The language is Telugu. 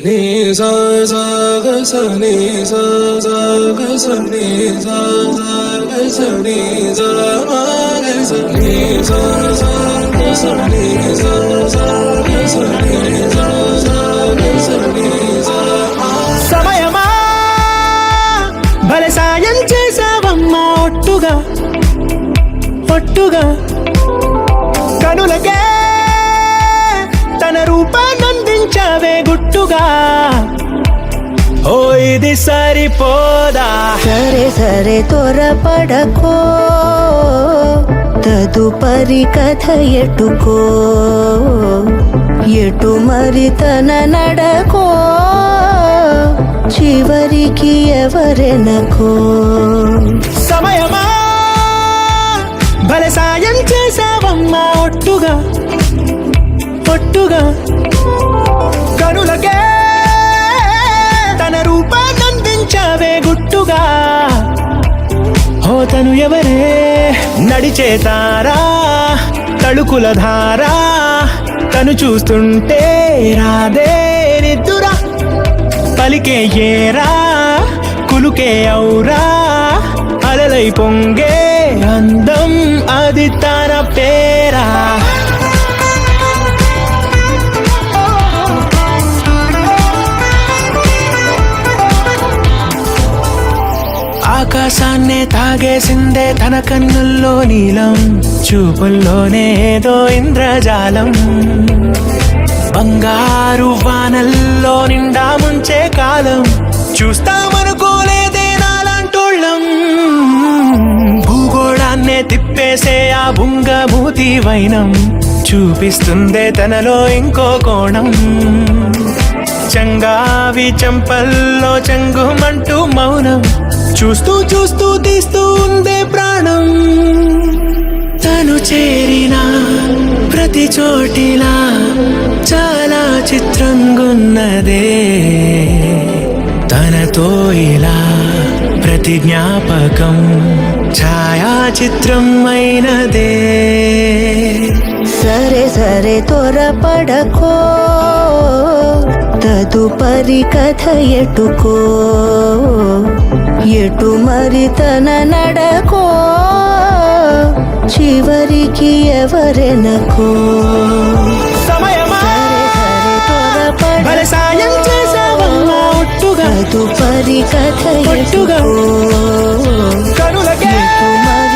నీ సా సా గ స నీ సా సా గ స నీ సా సా గ స నీ సా మా గ స నీ సా సా గ స నీ సా సా గ స నీ సా సా గ స నీ సా మా. సమయమా భలే సాయం చేసావమ్మా ఒట్టుగా ఒట్టుగా కనులకే తన రూపాన్నందించావే గుట్టుగా. ఓ ఇది సరిపోదా, సరే సరే త్వరపడకో, తదుపరి కథ ఎటుకో, ఎటు మరి తన నడకో, చివరికి ఎవరెనకో. సమయమా భలే సాయం చేసావమ్మా ఒట్టుగా ఒట్టుగా కనులకే తన రూపాన్నందించావే గుట్టుగా. ఓ తను ఎవరే నడిచే తారా తళుకుల ధారా, తను చూస్తుంటే రాదే నిద్దురా, పలికే ఏరా కులుకే ఔరా, అలలై పొంగే అందం అది తన పేరా. ఆకాశాన్నే తాగేసిందే తన కన్నుల్లో నీలం, చూపుల్లోనే ఏదో ఇంద్రజాలం, బంగారు వానల్లో నిండా ముంచే కాలం, చూస్తామనుకోలేదే నాలాంటోళ్ళం. భూగోళాన్నే తిప్పేసే ఆ బుంగమూతి వైనం, చూపిస్తుందే తనలో ఇంకో కోణం, చంగావి చంపల్లో చంగుమంటూ మౌనం, చూస్తూ చూస్తూ తీస్తూ ఉందే ప్రాణం. తను చేరిన ప్రతి చోటిలా చాలా చిత్రంగున్నదే, తనతో ఇలా ప్రతి జ్ఞాపకం ఛాయాచిత్రం అయినదే. సరే సరే త్వరపడకో, తదుపరి కథ ఎటుకో, ఎటు మరి తన నడకో, చివరికి ఎవరెనకో. సమయమా సరే సరే భలే సాయం చేసావమ్మా ఒట్టుగా తదుపరి కథ ఒట్టుగా ఎటుకో, కనులకే ఎటు మరి